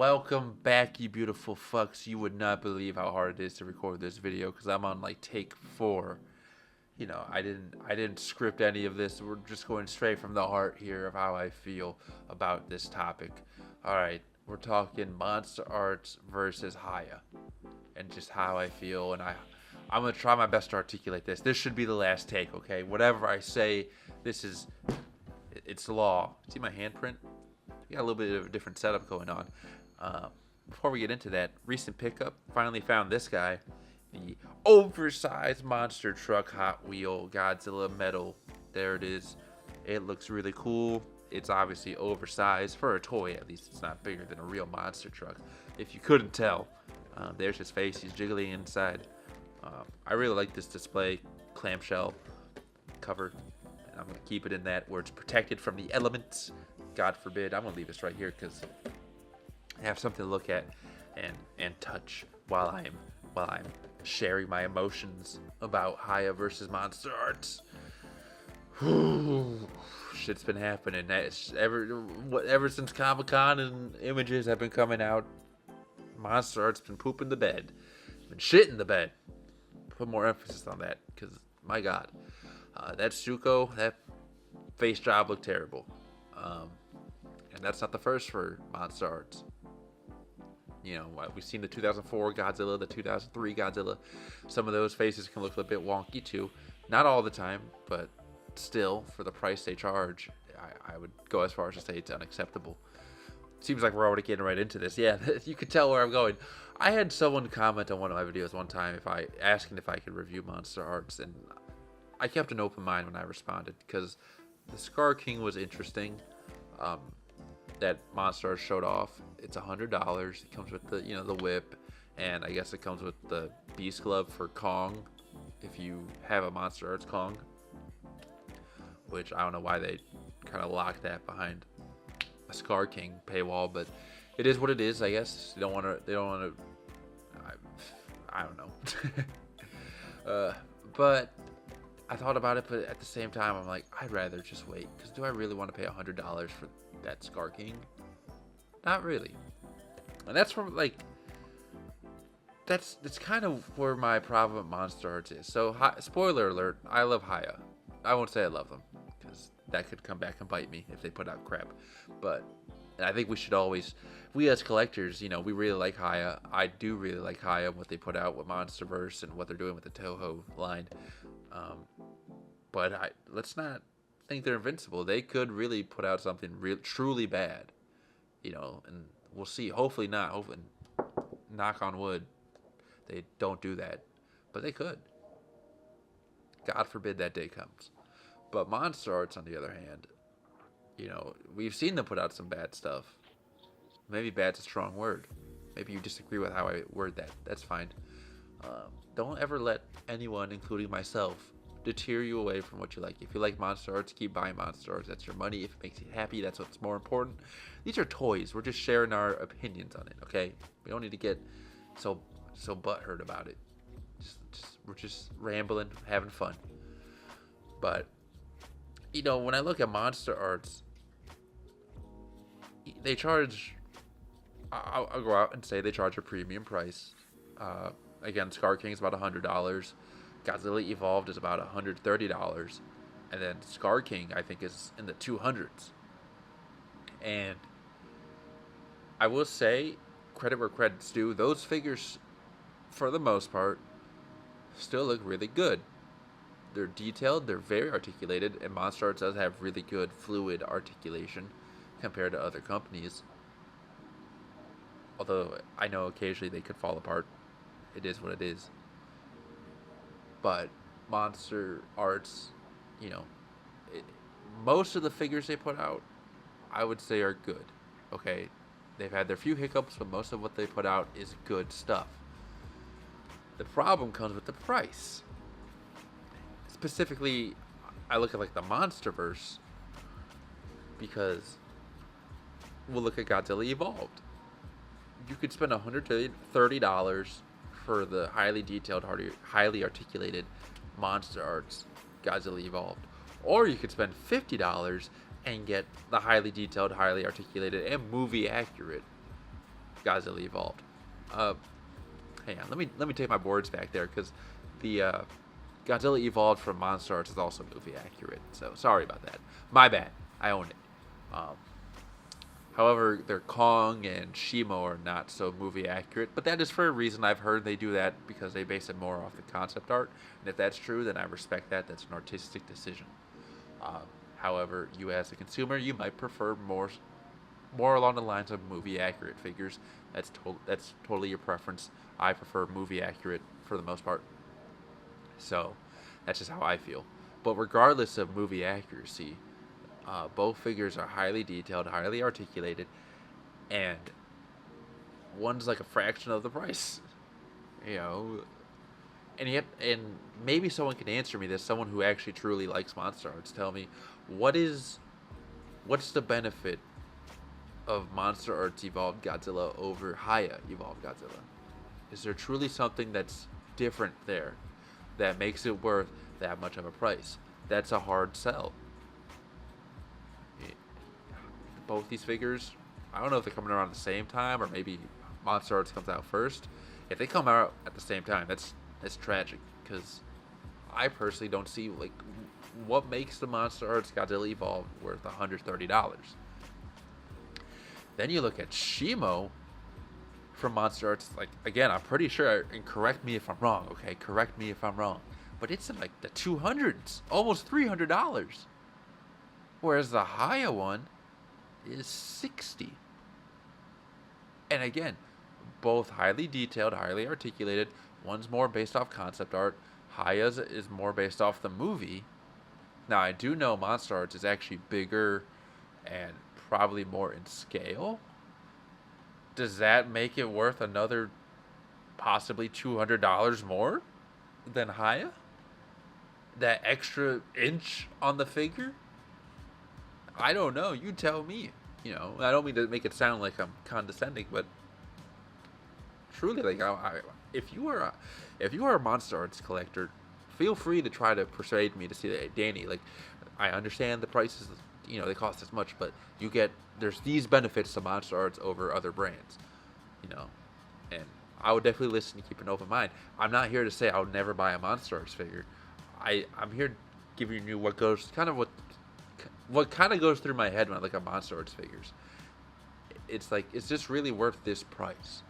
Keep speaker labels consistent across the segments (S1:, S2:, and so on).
S1: Welcome back, you beautiful fucks. You would not believe how hard it is to record this video because I'm on like take 4. I didn't script any of this. We're just going straight from the heart here of how I feel about this topic. All right, we're talking Monsterarts versus Hiya, and just how I feel. And I'm gonna try my best to articulate this. This should be the last take, okay? Whatever I say, it's law. See my handprint? We got a little bit of a different setup going on. Before we get into that, recent pickup, finally found this guy, the oversized monster truck Hot Wheel Godzilla metal. There it is. It looks really cool. It's obviously oversized for a toy. At least it's not bigger than a real monster truck. If you couldn't tell, there's his face. He's jiggling inside. I really like this display clamshell cover, and I'm gonna keep it in that where it's protected from the elements. God forbid. I'm gonna leave this right here because I have something to look at and touch while I'm sharing my emotions about Hiya versus Monsterarts. Shit's been happening. Ever since Comic-Con and images have been coming out, Monsterarts been pooping the bed, been shitting the bed. Put more emphasis on that because my God, that Zuko, that face job looked terrible. And that's not the first for Monsterarts. You know, we've seen the 2004 Godzilla, the 2003 Godzilla. Some of those faces can look a bit wonky too. Not all the time, but still, for the price they charge, I would go as far as to say it's unacceptable. Seems like we're already getting right into this. Yeah, you can tell where I'm going. I had someone comment on one of my videos one time asking if I could review Monsterarts, and I kept an open mind when I responded because the Scar King was interesting. That Monsterarts showed off. It's $100. It comes with the whip, and I guess it comes with the Beast Glove for Kong, if you have a Monsterarts Kong. Which I don't know why they kind of locked that behind a Scar King paywall, but it is what it is. I guess they don't want to. I don't know. But I thought about it, but at the same time, I'm like, I'd rather just wait. Because do I really want to pay $100 for that Scar King? Not really. And that's from, that's kind of where my problem with Monsterarts is. So, spoiler alert, I love Hiya. I won't say I love them, because that could come back and bite me if they put out crap. But I think we should always, we as collectors, we really like Hiya. I do really like Hiya, what they put out with Monsterverse and what they're doing with the Toho line. But let's not think they're invincible. They could really put out something truly bad, and we'll see. Hopefully not. Hopefully, knock on wood, they don't do that, but they could. God forbid that day comes. But Monsterarts, on the other hand, we've seen them put out some bad stuff. Maybe bad's a strong word. Maybe you disagree with how I word that. That's fine. Don't ever let anyone, including myself, deter you away from what you like. If you like Monsterarts, keep buying Monsterarts. That's your money. If it makes you happy, that's what's more important. These are toys. We're just sharing our opinions on it, okay? We don't need to get so butthurt about it. We're just rambling, having fun. But when I look at Monsterarts, they charge. I'll go out and say they charge a premium price. Again, Scar King is about $100. Godzilla Evolved is about $130, and then Scar King I think is in the 200s. And I will say, credit where credit's due, those figures, for the most part, still look really good. They're detailed, they're very articulated, and Monsterarts does have really good fluid articulation compared to other companies. Although I know occasionally they could fall apart. It is what it is. But Monsterarts, most of the figures they put out, I would say are good. Okay, they've had their few hiccups, but most of what they put out is good stuff. The problem comes with the price. Specifically, I look at the Monsterverse, because we'll look at Godzilla Evolved. You could spend $130 for the highly detailed, highly articulated Monsterarts Godzilla Evolved. Or you could spend $50 and get the highly detailed, highly articulated, and movie accurate Godzilla Evolved. Uh, Hang on, let me take my words back there because the Godzilla Evolved from Monsterarts is also movie accurate. So sorry about that. My bad. I own it. Um, However, their Kong and Shimo are not so movie accurate, but that is for a reason. I've heard they do that because they base it more off the concept art, and if that's true, then I respect that. That's an artistic decision. Um, However, you as a consumer, you might prefer more along the lines of movie accurate figures. That's totally your preference. I prefer movie accurate for the most part. So that's just how I feel. But regardless of movie accuracy, both figures are highly detailed, highly articulated, and one's like a fraction of the price. You know, and maybe someone can answer me this. Someone who actually truly likes Monsterarts, tell me what's the benefit of Monsterarts Evolved Godzilla over Hiya Evolved Godzilla? Is there truly something that's different there that makes it worth that much of a price? That's a hard sell. Both these figures, I don't know if they're coming around at the same time or maybe Monsterarts comes out first. If they come out at the same time, that's tragic because I personally don't see like what makes the Monsterarts Godzilla Evolved worth $130. Then you look at Shimo from Monsterarts. Like again, I'm pretty sure, and correct me if I'm wrong. Okay, correct me if I'm wrong, but it's in like the 200s, almost $300. Whereas the Hiya one is 60. And again, both highly detailed, highly articulated. One's more based off concept art. Hiya's is more based off the movie. Now I do know Monsterarts is actually bigger and probably more in scale. Does that make it worth another possibly $200 more than Hiya? That extra inch on the figure? I don't know. You tell me. You know, I don't mean to make it sound like I'm condescending, but truly, like, if you are a Monsterarts collector, feel free to try to persuade me to see that, Danny. Like, I understand the prices, you know, they cost this much, but there's these benefits to Monsterarts over other brands, you know, and I would definitely listen and keep an open mind. I'm not here to say I'll never buy a Monsterarts figure. I'm here giving you what kind of goes through my head when I look at Monsterarts figures. It's like, it's just really worth this price.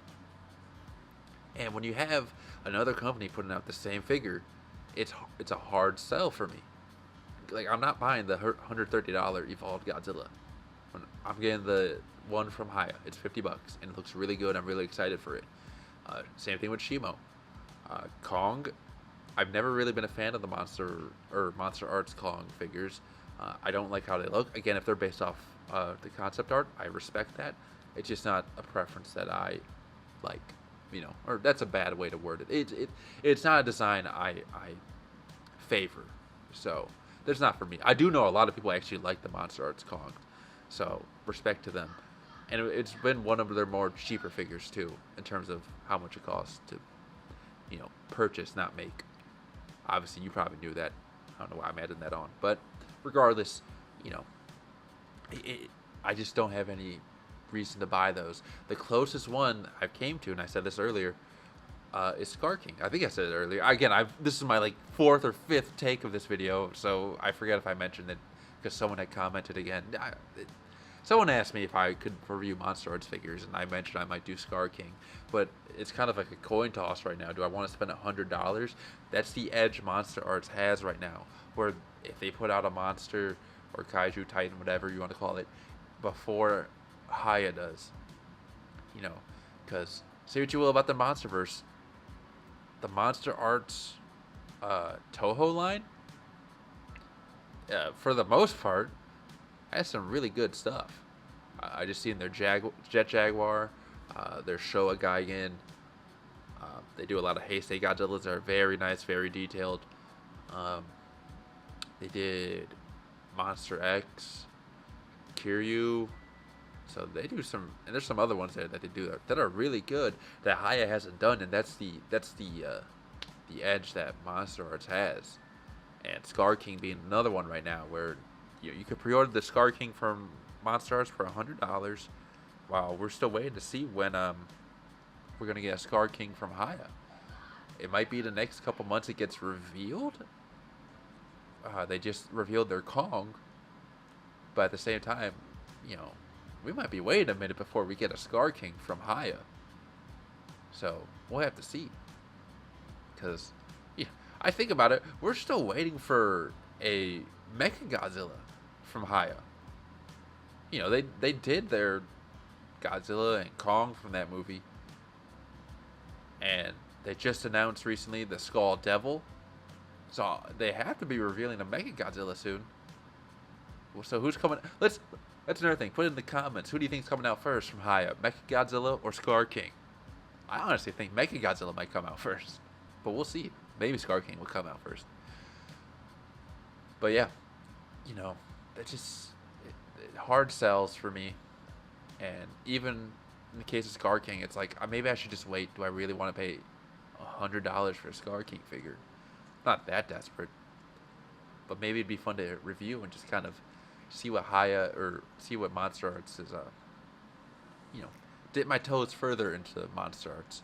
S1: And when you have another company putting out the same figure, it's a hard sell for me. Like, I'm not buying the $130 Evolved Godzilla. I'm getting the one from Hiya. It's $50 and it looks really good. I'm really excited for it. Same thing with Shimo. Kong, I've never really been a fan of the Monsterarts Kong figures. I don't like how they look. Again, if they're based off the concept art, I respect that. It's just not a preference that I like, you know, or that's a bad way to word it. It's not a design I favor. So there's not for me. I do know a lot of people actually like the Monsterarts Kong, so respect to them. And it's been one of their more cheaper figures too, in terms of how much it costs to, you know, purchase, not make. Obviously, you probably knew that. I don't know why I'm adding that on, but regardless, you know, I just don't have any reason to buy those. The closest one I came to, and I said this earlier, is Scar King. I think I said it earlier. Again, this is my like 4th or 5th take of this video, so I forget if I mentioned it because someone had commented again. Someone asked me if I could review Monsterarts figures, and I mentioned I might do Scar King, but it's kind of like a coin toss right now. Do I want to spend $100? That's the edge Monsterarts has right now, where if they put out a monster or kaiju titan, whatever you want to call it, before Hiya does, you know, because say what you will about the Monsterverse, the Monsterarts Toho line, for the most part, has some really good stuff. I just seen their Jet Jaguar, their Showa Gaigan. They do a lot of Heisei Godzillas that are very nice, very detailed. They did Monster X, Kiryu. So they do some, and there's some other ones there that they do that are really good that Hiya hasn't done, and that's the edge that Monsterarts has. And Scar King being another one right now where you could pre-order the Scar King from Monsterarts for $100. Wow, we're still waiting to see when we're gonna get a Scar King from Hiya. It might be the next couple months it gets revealed. They just revealed their Kong, but at the same time, you know, we might be waiting a minute before we get a Scar King from Hiya. So we'll have to see. Because, yeah, I think about it, we're still waiting for a Mechagodzilla from Hiya. You know, they did their Godzilla and Kong from that movie, and they just announced recently the Skull Devil, so they have to be revealing a Mechagodzilla soon. So who's coming? That's another thing. Put it in the comments. Who do you think's coming out first from Hiya, Mechagodzilla or Scar King? I honestly think Mechagodzilla might come out first, but we'll see. Maybe Scar King will come out first. But yeah, you know, that just it hard sells for me. And even in the case of Scar King, it's like maybe I should just wait. Do I really want to pay $100 for a Scar King figure? Not that desperate, but maybe it'd be fun to review and just kind of see what Hiya or see what Monsterarts is. You know, dip my toes further into Monsterarts.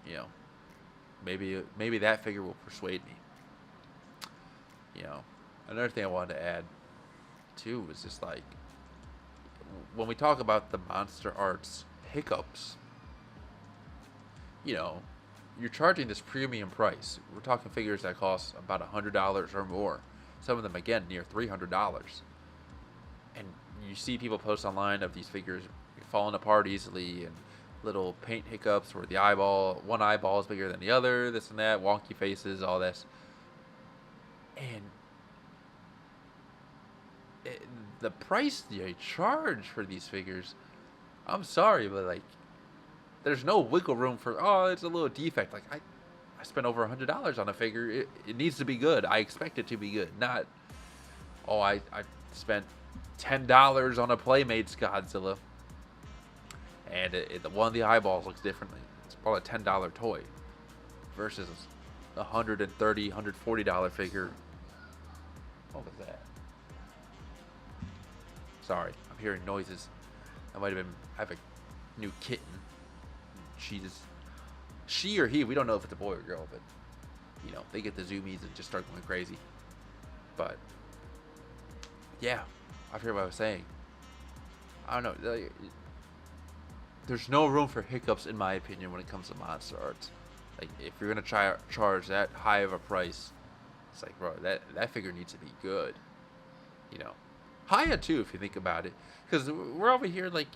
S1: You know, maybe that figure will persuade me. You know, another thing I wanted to add too was just like, when we talk about the Monsterarts hiccups, you know, you're charging this premium price. We're talking figures that cost about $100 or more. Some of them, again, near $300. And you see people post online of these figures falling apart easily and little paint hiccups where one eyeball is bigger than the other, this and that, wonky faces, all this. And the price they charge for these figures, I'm sorry, but like, there's no wiggle room for, oh, it's a little defect. Like, I spent over $100 on a figure. It needs to be good. I expect it to be good. Not, oh, I spent $10 on a Playmates Godzilla, and one of the eyeballs looks differently. It's probably a $10 toy versus a $130, $140 figure. What was that? Sorry, I'm hearing noises. That might have been, I have a new kitten. She or he, we don't know if it's a boy or girl, but, you know, they get the zoomies and just start going crazy. But, yeah, I forget what I was saying. I don't know. There's no room for hiccups, in my opinion, when it comes to Monsterarts. Like, if you're going to charge that high of a price, it's like, bro, that figure needs to be good. You know. Hiya, too, if you think about it. Because we're over here, like,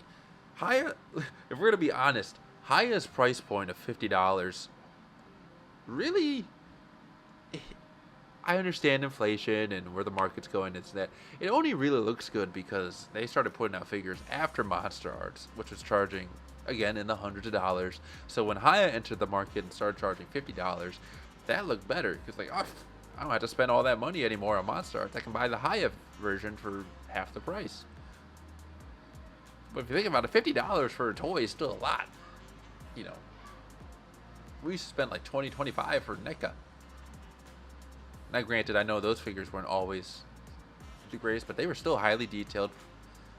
S1: Hiya, if we're going to be honest, Hiya's price point of $50, really, I understand inflation and where the market's going, it's that. It only really looks good because they started putting out figures after Monsterarts, which was charging, again, in the hundreds of dollars. So when Hiya entered the market and started charging $50, that looked better. Because, like, oh, I don't have to spend all that money anymore on Monsterarts. I can buy the Hiya version for half the price. But if you think about it, $50 for a toy is still a lot. You know, we used to spend like $20, $25 for NECA. Now, granted, I know those figures weren't always the greatest, but they were still highly detailed.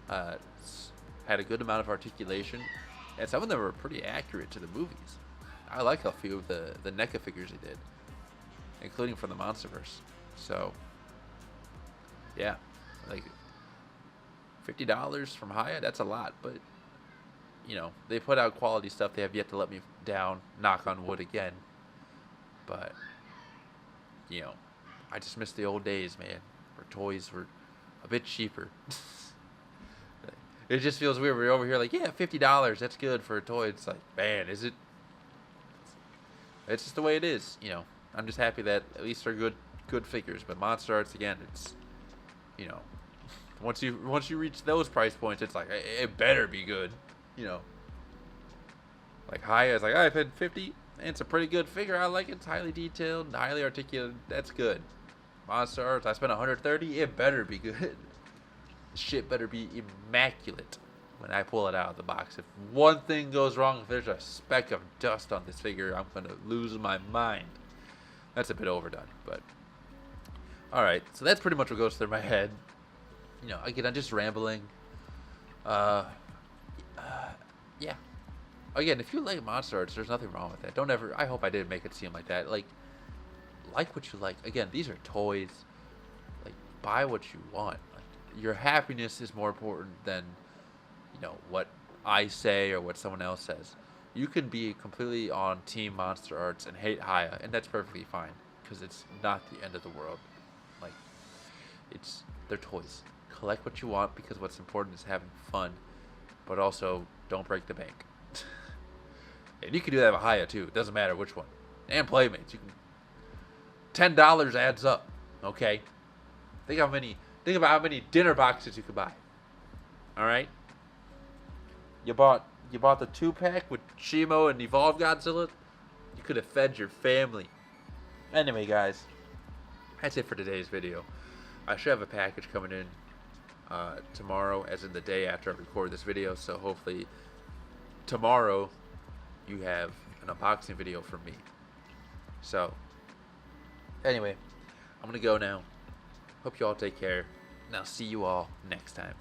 S1: Had a good amount of articulation, and some of them were pretty accurate to the movies. I like a few of the NECA figures they did, including from the Monsterverse. So, yeah, like $50 from Hiya, that's a lot, but you know, they put out quality stuff. They have yet to let me down, knock on wood again. But, you know, I just miss the old days, man, where toys were a bit cheaper. It just feels weird. We're over here like, yeah, $50, that's good for a toy. It's like, man, is it? It's just the way it is, you know. I'm just happy that at least they're good figures. But Monsterarts, again, it's, you know, once you reach those price points, it's like, it better be good. You know, like Hiya is like, I paid $50, and it's a pretty good figure. I like it. It's highly detailed, highly articulated. That's good. Monsterarts, I spent $130. It better be good. Shit better be immaculate when I pull it out of the box. If one thing goes wrong, if there's a speck of dust on this figure, I'm gonna lose my mind. That's a bit overdone, but all right. So that's pretty much what goes through my head. You know, again, I'm just rambling. yeah. Again, if you like Monsterarts, there's nothing wrong with that. Don't ever. I hope I didn't make it seem like that. Like what you like. Again, these are toys. Like, buy what you want. Like, your happiness is more important than, what I say or what someone else says. You can be completely on Team Monsterarts and hate Hiya, and that's perfectly fine because it's not the end of the world. Like, they're toys. Collect what you want because what's important is having fun, but also don't break the bank. And you can do that with Hiya too. It doesn't matter which one. And Playmates. You can. $10 adds up. Okay. Think about how many dinner boxes you could buy. All right. You bought the 2-pack with Shimo and Evolved Godzilla. You could have fed your family. Anyway, guys, that's it for today's video. I should have a package coming in tomorrow, as in the day after I record this video. So hopefully tomorrow you have an unboxing video from me. So anyway, I'm gonna go now. Hope you all take care, and I'll see you all next time.